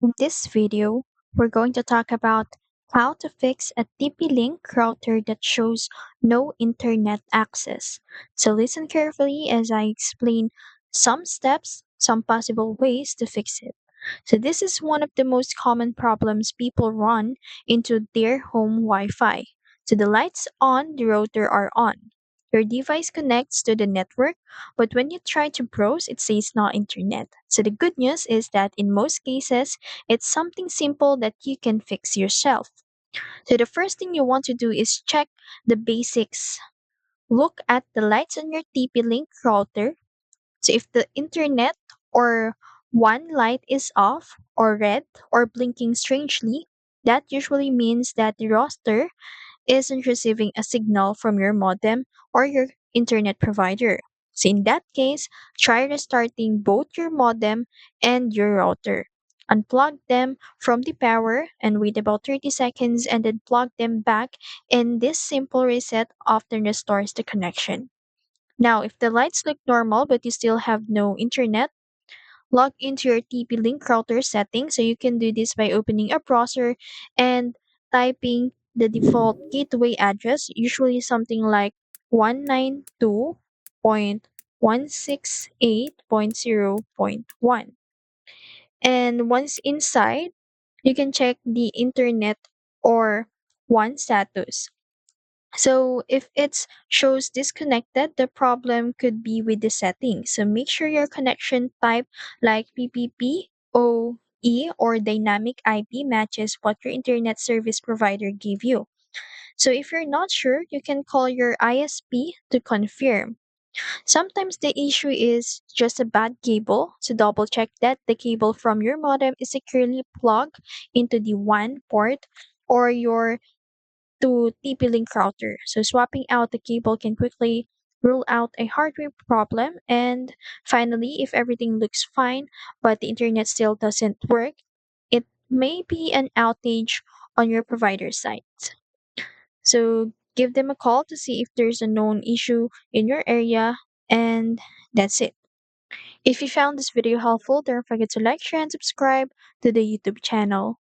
In this video, we're going to talk about how to fix a TP-Link router that shows no internet access. So listen carefully as I explain some steps, some possible ways to fix it. So this is one of the most common problems people run into their home Wi-Fi. So the lights on the router are on. Your device connects to the network, but when you try to browse, it says no internet. So the good news is that in most cases, it's something simple that you can fix yourself. So the first thing you want to do is check the basics. Look at the lights on your TP-Link router. So if the internet or one light is off or red or blinking strangely, that usually means that the router isn't receiving a signal from your modem or your internet provider. So in that case, try restarting both your modem and your router. Unplug them from the power and wait about 30 seconds and then plug them back, and this simple reset often restores the connection. Now, if the lights look normal but you still have no internet, log into your TP-Link router settings. So you can do this by opening a browser and typing the default gateway address, usually something like 192.168.0.1. And once inside, you can check the internet or one status. So if it shows disconnected, the problem could be with the settings. So make sure your connection type like PPP, OE, or dynamic IP matches what your internet service provider gave you. So if you're not sure, you can call your ISP to confirm. Sometimes the issue is just a bad cable, so double check that the cable from your modem is securely plugged into the WAN port or your to TP-Link router. So swapping out the cable can quickly rule out a hardware problem. And finally, if everything looks fine but the internet still doesn't work, it may be an outage on your provider site. So give them a call to see if there's a known issue in your area, and that's it. If you found this video helpful, don't forget to like, share, and subscribe to the YouTube channel.